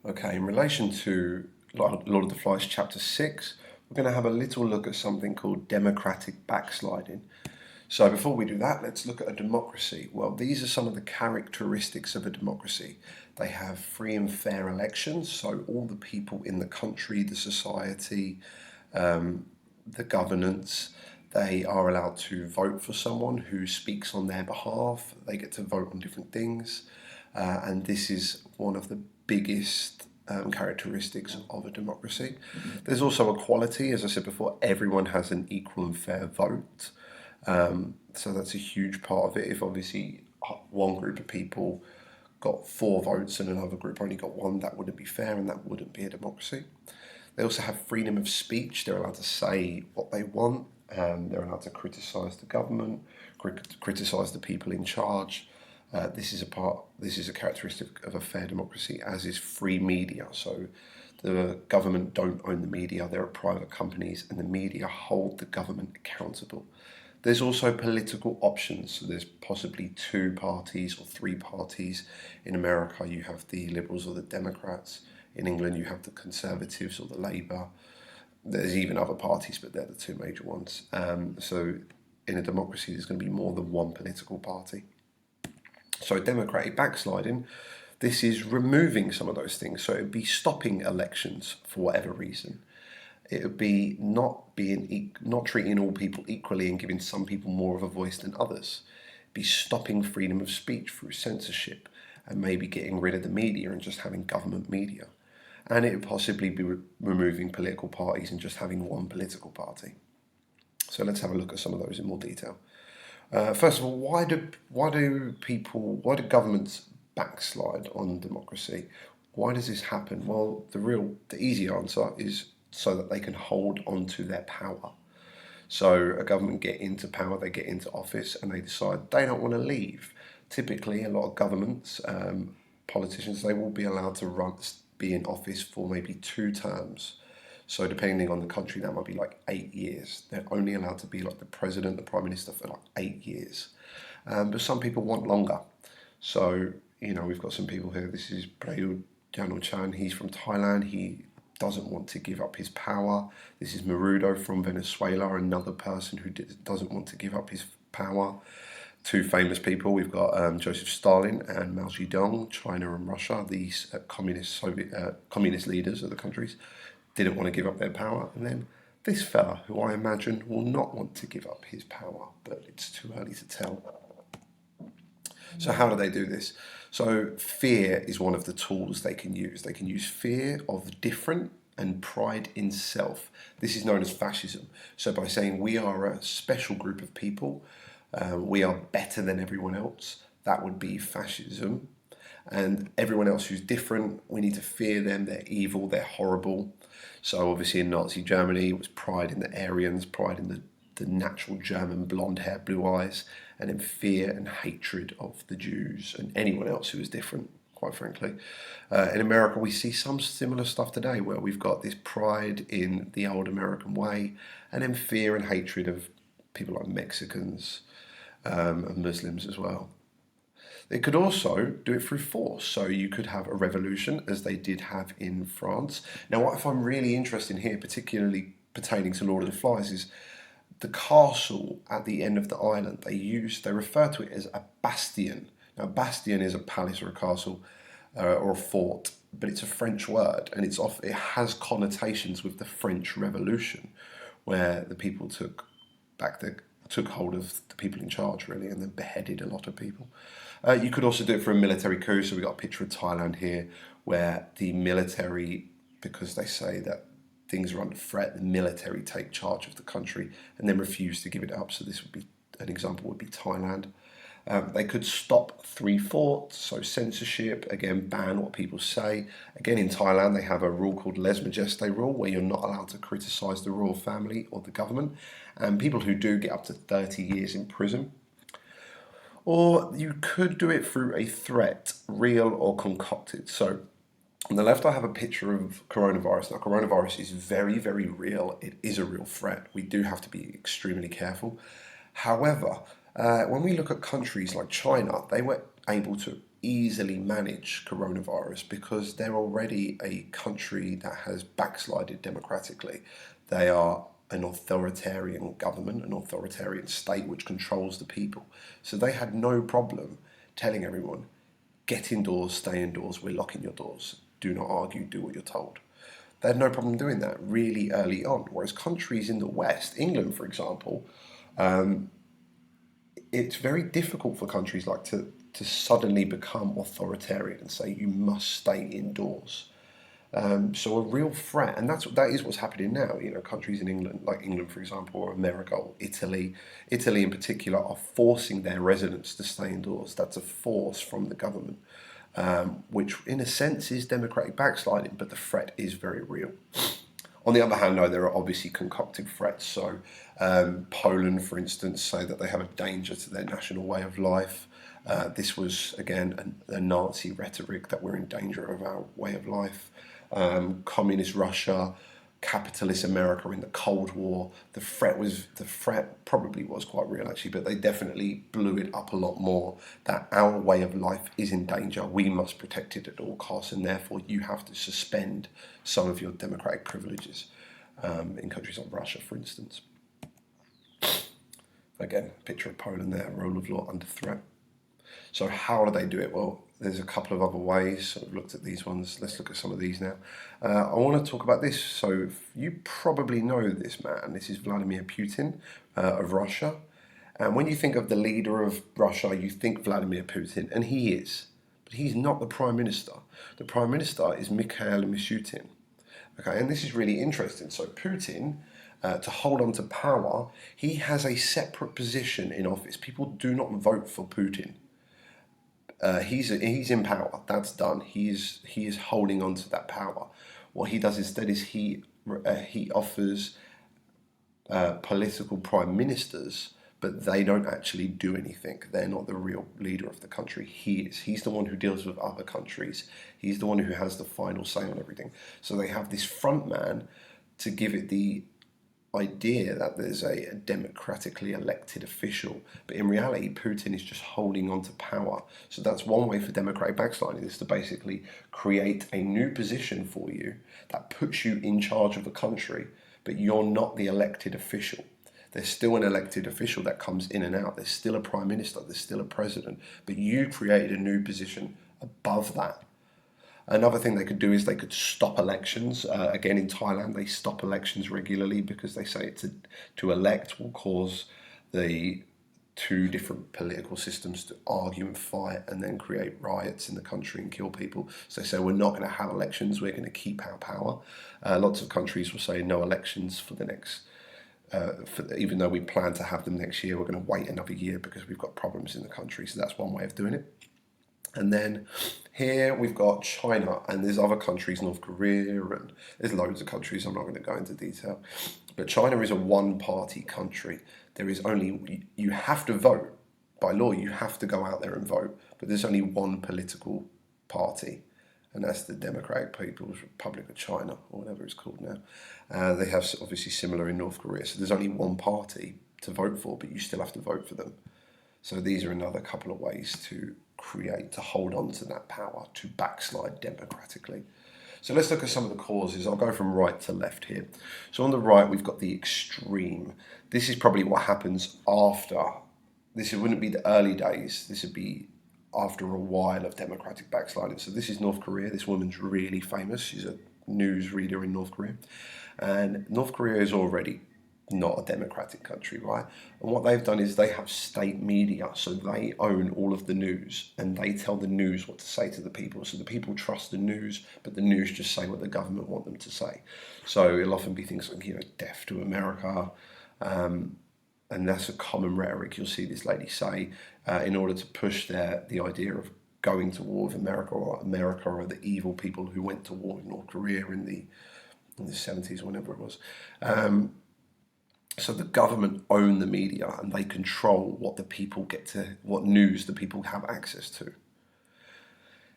Okay, in relation to Lord of the Flies, chapter 6, we're going to have a little look at something called democratic backsliding. So, before we do that, let's look at a democracy. Well, these are some of the characteristics of a democracy. They have free and fair elections, so all the people in the country, the society, the governance, they are allowed to vote for someone who speaks on their behalf. They get to vote on different things. And this is one of the biggest characteristics of a democracy. There's also equality. As I said before, everyone has an equal and fair vote. So that's a huge part of it. If obviously one group of people got 4 votes and another group only got 1, that wouldn't be fair and that wouldn't be a democracy. They also have freedom of speech. They're allowed to say what they want. They're allowed to criticise the government, criticise the people in charge. This is a characteristic of a fair democracy, as is free media. So the government don't own the media, they're private companies, and the media hold the government accountable. There's also political options. So there's possibly 2 parties or 3 parties. In America, you have the Liberals or the Democrats. In England, you have the Conservatives or the Labour. There's even other parties, but they're the 2 major ones. So in a democracy, there's going to be more than one political party. So democratic backsliding, this is removing some of those things. So it would be stopping elections for whatever reason. It would be not treating all people equally and giving some people more of a voice than others. It'd be stopping freedom of speech through censorship and maybe getting rid of the media and just having government media. And it would possibly be removing political parties and just having one political party. So let's have a look at some of those in more detail. First of all, why do governments backslide on democracy? Why does this happen? Well, the easy answer is so that they can hold on to their power. So a government get into power, they get into office, and they decide they don't want to leave. Typically, a lot of governments, politicians, they will be allowed to be in office for maybe 2 terms. So depending on the country, that might be like 8 years. They're only allowed to be like the president, the prime minister for like 8 years. But some people want longer. So, we've got some people here. This is Prayut Chan. He's from Thailand. He doesn't want to give up his power. This is Marudo from Venezuela, another person who doesn't want to give up his power. 2 famous people. We've got Joseph Stalin and Mao Zedong, China and Russia. These communist leaders of the countries didn't want to give up their power. And then this fella, who I imagine will not want to give up his power, but it's too early to tell. So how do they do this? So fear is one of the tools they can use. They can use fear of different and pride in self. This is known as fascism. So by saying we are a special group of people, we are better than everyone else, that would be fascism. And everyone else who's different, we need to fear them, they're evil, they're horrible. So obviously in Nazi Germany, it was pride in the Aryans, pride in the natural German blonde hair, blue eyes, and then fear and hatred of the Jews and anyone else who is different, quite frankly. In America, we see some similar stuff today where we've got this pride in the old American way and then fear and hatred of people like Mexicans and Muslims as well. They could also do it through force. So you could have a revolution, as they did have in France. Now, what I find really interesting here, particularly pertaining to Lord of the Flies, is the castle at the end of the island. They refer to it as a bastion. Now, bastion is a palace or a castle or a fort, but it's a French word, and it has connotations with the French Revolution, where the people took hold of the people in charge, really, and then beheaded a lot of people. You could also do it for a military coup. So we got a picture of Thailand here, where the military, because they say that things are under threat, the military take charge of the country and then refuse to give it up. So this would be an example. Would be Thailand. They could stop 3 forts, so censorship, again, ban what people say. Again, in Thailand, they have a rule called lèse majesté rule, where you're not allowed to criticise the royal family or the government, and people who do get up to 30 years in prison. Or you could do it through a threat, real or concocted. So on the left, I have a picture of coronavirus. Now, coronavirus is very, very real. It is a real threat. We do have to be extremely careful. However, when we look at countries like China, they were able to easily manage coronavirus because they're already a country that has backslided democratically. They are an authoritarian government, an authoritarian state which controls the people. So they had no problem telling everyone, get indoors, stay indoors, we're locking your doors. Do not argue, do what you're told. They had no problem doing that really early on. Whereas countries in the West, England, for example, it's very difficult for countries like to suddenly become authoritarian and say you must stay indoors. So a real threat, and that is what's happening now. You know, countries in England, like England, for example, or America, or Italy in particular, are forcing their residents to stay indoors. That's a force from the government, which in a sense is democratic backsliding, but the threat is very real. On the other hand, though, there are obviously concocted threats. So Poland, for instance, say that they have a danger to their national way of life. This was, again, a Nazi rhetoric that we're in danger of our way of life. Communist Russia, capitalist America in the Cold War. The threat probably was quite real, actually, but they definitely blew it up a lot more, that our way of life is in danger. We must protect it at all costs, and therefore you have to suspend some of your democratic privileges in countries like Russia, for instance. Again, picture of Poland there, rule of law under threat. So how do they do it? Well, there's a couple of other ways. So we've looked at these ones. Let's look at some of these now. I want to talk about this. So you probably know this man. This is Vladimir Putin of Russia. And when you think of the leader of Russia, you think Vladimir Putin, and he is. But he's not the prime minister. The prime minister is Mikhail Mishustin. Okay, and this is really interesting. So Putin, to hold on to power, he has a separate position in office. People do not vote for Putin. He's in power. That's done. He is holding on to that power. What he does instead is he offers political prime ministers, but they don't actually do anything. They're not the real leader of the country. He is. He's the one who deals with other countries. He's the one who has the final say on everything. So they have this front man to give it the idea that there's a democratically elected official, but in reality Putin is just holding on to power. So that's one way for democratic backsliding, is to basically create a new position for you that puts you in charge of the country, but you're not the elected official. There's still an elected official that comes in and out. There's still a prime minister, there's still a president, but you created a new position above that. Another thing they could do is they could stop elections. Again, in Thailand, they stop elections regularly because they say to elect will cause the two different political systems to argue and fight and then create riots in the country and kill people. So they say, we're not going to have elections, we're going to keep our power. Lots of countries will say no elections for the next, even though we plan to have them next year, we're going to wait another year because we've got problems in the country. So that's one way of doing it. And then here we've got China, and there's other countries, North Korea, and there's loads of countries. I'm not going to go into detail. But China is a one-party country. There is only, you have to vote. By law, you have to go out there and vote. But there's only one political party, and that's the Democratic People's Republic of China, or whatever it's called now. They have obviously similar in North Korea. So there's only one party to vote for, but you still have to vote for them. So these are another couple of ways to hold on to that power, to backslide democratically. So let's look at some of the causes. I'll go from right to left here. So on the right, we've got the extreme. This is probably what happens after. This wouldn't be the early days. This would be after a while of democratic backsliding. So this is North Korea. This woman's really famous. She's a news reader in North Korea. And North Korea is already not a democratic country, right? And what they've done is they have state media, so they own all of the news and they tell the news what to say to the people. So the people trust the news, but the news just say what the government want them to say. So it'll often be things like, death to America, and that's a common rhetoric you'll see this lady say in order to push the idea of going to war with America, or America are the evil people who went to war with North Korea in the 70s, whenever it was. So the government own the media and they control what the people what news the people have access to.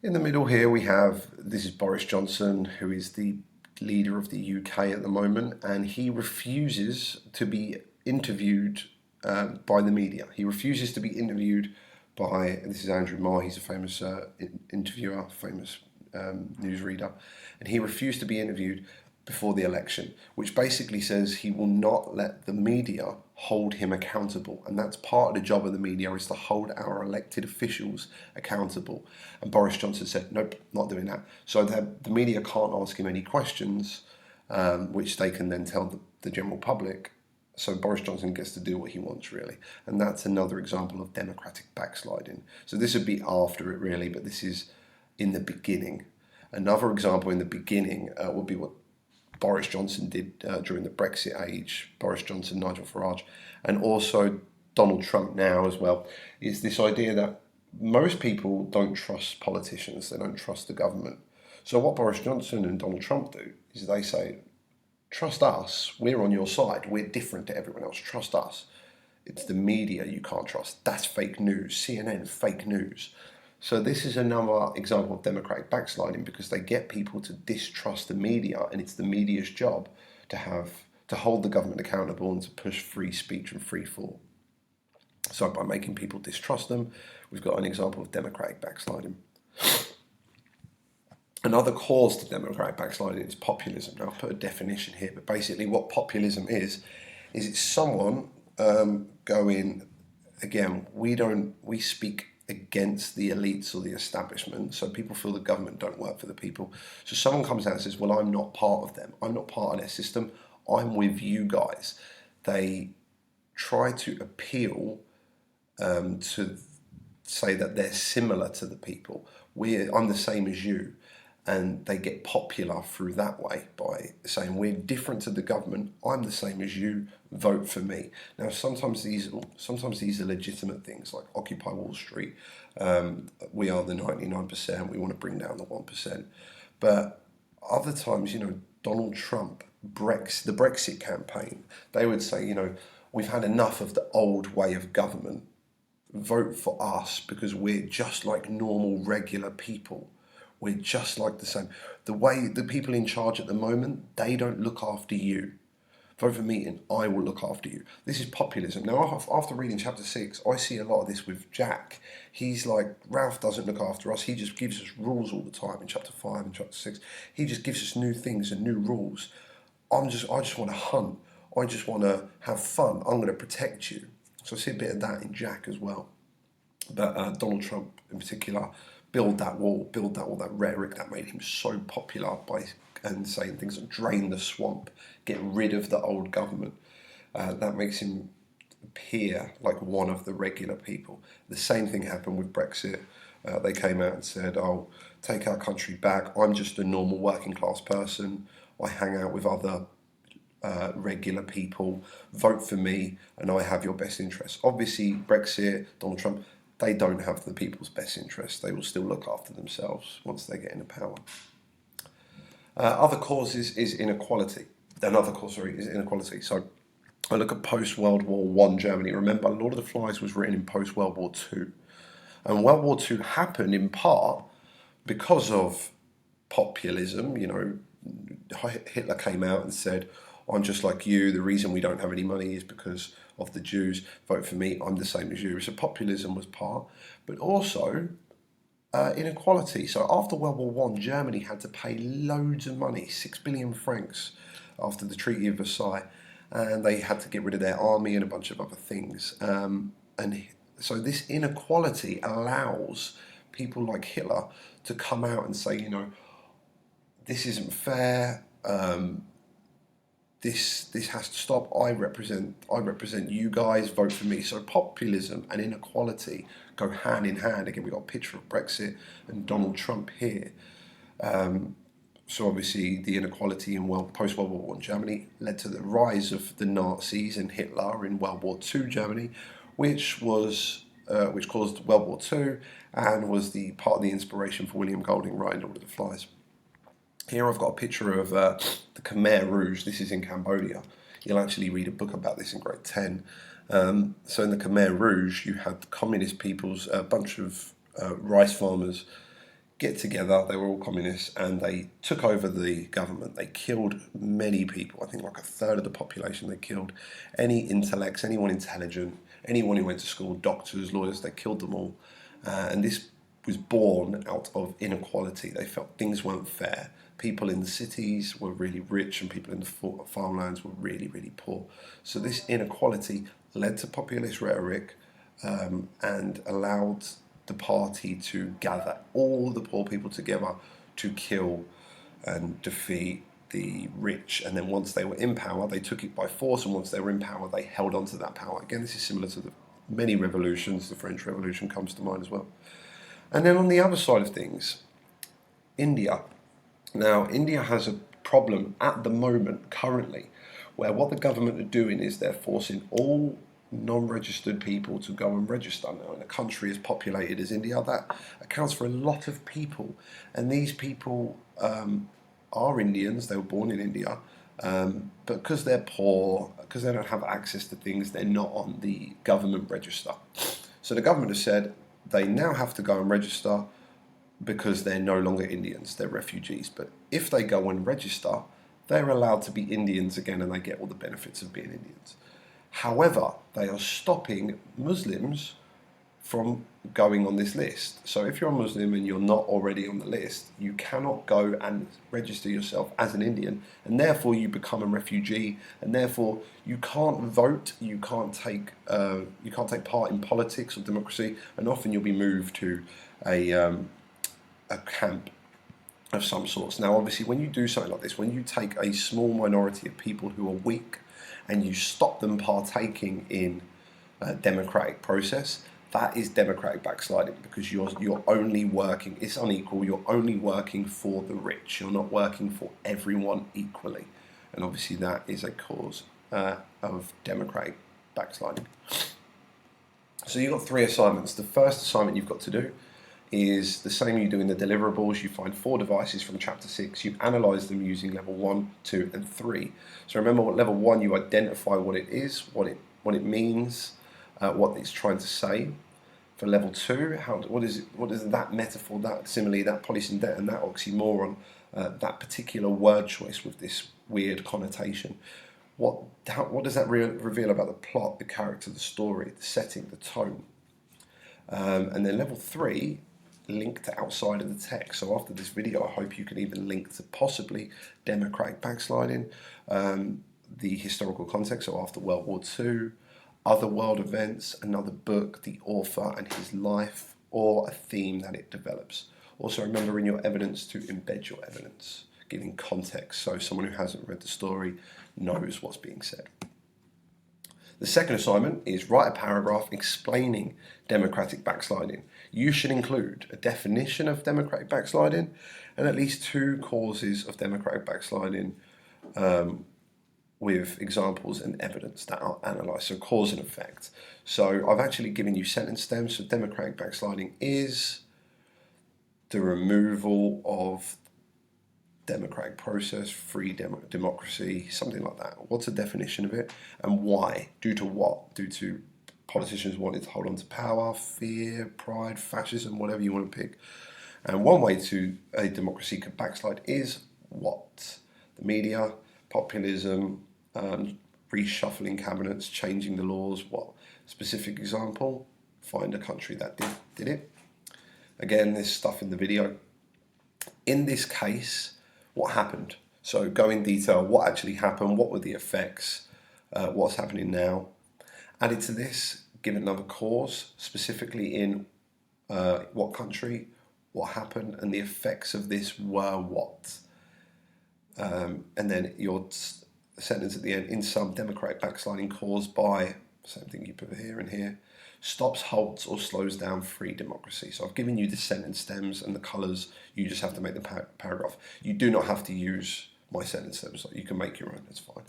In the middle here we have, this is Boris Johnson, who is the leader of the UK at the moment, and he refuses to be interviewed by the media. He refuses to be interviewed by, this is Andrew Marr, he's a famous interviewer, famous newsreader, and he refused to be interviewed before the election, which basically says he will not let the media hold him accountable. And that's part of the job of the media, is to hold our elected officials accountable. And Boris Johnson said, nope, not doing that. So the media can't ask him any questions, which they can then tell the general public. So Boris Johnson gets to do what he wants, really. And that's another example of democratic backsliding. So this would be after it, really, but this is in the beginning. Another example in the beginning would be what Boris Johnson did during the Brexit age, Boris Johnson, Nigel Farage, and also Donald Trump now as well, is this idea that most people don't trust politicians, they don't trust the government. So what Boris Johnson and Donald Trump do is they say, trust us, we're on your side, we're different to everyone else, trust us. It's the media you can't trust, that's fake news, CNN, fake news. So this is another example of democratic backsliding, because they get people to distrust the media, and it's the media's job to hold the government accountable and to push free speech and free thought. So by making people distrust them, we've got an example of democratic backsliding. Another cause to democratic backsliding is populism. Now I'll put a definition here, but basically what populism is it's someone going, again, we speak against the elites or the establishment, so people feel the government don't work for the people. So someone comes out and says, well, I'm not part of them, I'm not part of their system, I'm with you guys. They try to appeal to say that they're similar to the people. I'm the same as you, and they get popular through that way by saying we're different to the government, I'm the same as you, vote for me. Now sometimes these are legitimate things, like Occupy Wall Street, we are the 99%, we want to bring down the 1%. But other times, Donald Trump, the Brexit campaign, they would say, we've had enough of the old way of government, vote for us because we're just like normal, regular people. We're just like the same. The way the people in charge at the moment, they don't look after you. Vote for me and I will look after you. This is populism. Now, after reading chapter 6, I see a lot of this with Jack. He's like, Ralph doesn't look after us. He just gives us rules all the time in chapter 5 and chapter 6. He just gives us new things and new rules. I just want to hunt. I just want to have fun. I'm going to protect you. So I see a bit of that in Jack as well. But Donald Trump in particular, build that wall, all that rhetoric that made him so popular and saying things like drain the swamp, get rid of the old government. That makes him appear like one of the regular people. The same thing happened with Brexit. They came out and said, oh, take our country back. I'm just a normal working class person. I hang out with other regular people. Vote for me and I have your best interests. Obviously, Brexit, Donald Trump, they don't have the people's best interests. They will still look after themselves once they get into power. Other causes is inequality. Another cause, is inequality. So I look at post-World War I Germany. Remember, Lord of the Flies was written in post-World War II. And World War II happened in part because of populism. Hitler came out and said, I'm just like you. The reason we don't have any money is because of the Jews. Vote for me. I'm the same as you. So populism was part, but also inequality. So after World War I, Germany had to pay loads of money, 6 billion francs, after the Treaty of Versailles, and they had to get rid of their army and a bunch of other things. And so this inequality allows people like Hitler to come out and say, this isn't fair. This has to stop. I represent you guys. Vote for me. So populism and inequality go hand in hand. Again, we got a picture of Brexit and Donald Trump here. So obviously, the inequality in post-World War I Germany led to the rise of the Nazis and Hitler in World War II Germany, which caused World War II and was the part of the inspiration for William Golding writing Lord of the Flies. Here I've got a picture of the Khmer Rouge. This is in Cambodia. You'll actually read a book about this in grade 10. So in the Khmer Rouge, you had communist peoples, a bunch of rice farmers get together. They were all communists and they took over the government. They killed many people. I think like a third of the population they killed. Any intellects, anyone intelligent, anyone who went to school, doctors, lawyers, they killed them all. And this was born out of inequality. They felt things weren't fair. People in the cities were really rich and people in the farmlands were really, really poor. So this inequality led to populist rhetoric and allowed the party to gather all the poor people together to kill and defeat the rich. And then once they were in power, they took it by force, and once they were in power, they held on to that power. Again, this is similar to the many revolutions. The French Revolution comes to mind as well. And then on the other side of things, India. Now, India has a problem at the moment, currently, where what the government are doing is they're forcing all non-registered people to go and register. Now, in a country as populated as India, that accounts for a lot of people. And these people are Indians, they were born in India, but because they're poor, because they don't have access to things, they're not on the government register. So the government has said they now have to go and register because they're no longer Indians, they're refugees. But if they go and register, they're allowed to be Indians again and they get all the benefits of being Indians. However, they are stopping Muslims from going on this list. So if you're a Muslim and you're not already on the list, you cannot go and register yourself as an Indian, and therefore you become a refugee, and therefore you can't vote, you can't take part in politics or democracy, and often you'll be moved to a camp of some sorts. Now, obviously, when you do something like this, when you take a small minority of people who are weak and you stop them partaking in a democratic process, that is democratic backsliding, because you're only working, it's unequal, you're only working for the rich, you're not working for everyone equally. And obviously that is a cause of democratic backsliding. So you've got 3 assignments. The first assignment you've got to do is the same you do in the deliverables. You find 4 devices from chapter 6, you analyse them using level 1, 2 and 3. So remember, what level 1, you identify what it is, what it means, what it's trying to say. For level 2, what is that metaphor, that simile, that polysyndeton, and that oxymoron, that particular word choice with this weird connotation? What does that reveal about the plot, the character, the story, the setting, the tone? And then level 3, link to outside of the text. So after this video, I hope you can even link to possibly democratic backsliding, the historical context, so after World War II, other world events, another book, the author and his life, or a theme that it develops. Also remember in your evidence to embed your evidence, giving context so someone who hasn't read the story knows what's being said. The second assignment is write a paragraph explaining democratic backsliding. You should include a definition of democratic backsliding and at least 2 causes of democratic backsliding, with examples and evidence that are analysed, so cause and effect. So I've actually given you sentence stems. So democratic backsliding is the removal of democratic process, free democracy, something like that. What's the definition of it and why? Due to what? Due to politicians wanting to hold on to power, fear, pride, fascism, whatever you want to pick. And one way to a democracy could backslide is what? The media, populism, reshuffling cabinets, changing the laws. What? Specific example, find a country that did it. Again, there's stuff in the video. In this case, what happened? So go in detail, what actually happened, what were the effects, what's happening now. Added to this, give another cause, specifically in what country, what happened, and the effects of this were what. And then your sentence at the end, in some democratic backsliding caused by, same thing you put here and here, stops, halts or slows down free democracy. So I've given you the sentence stems and the colours, you just have to make the paragraph. You do not have to use my sentence stems, you can make your own, that's fine.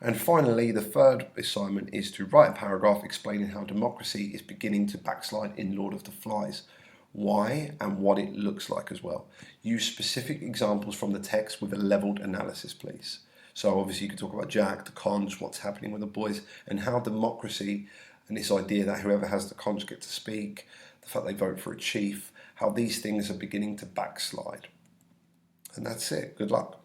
And finally, the third assignment is to write a paragraph explaining how democracy is beginning to backslide in Lord of the Flies. Why and what it looks like as well. Use specific examples from the text with a levelled analysis, please. So obviously you can talk about Jack, the conch, what's happening with the boys, and how democracy and this idea that whoever has the conch get to speak, the fact they vote for a chief, how these things are beginning to backslide. And that's it. Good luck.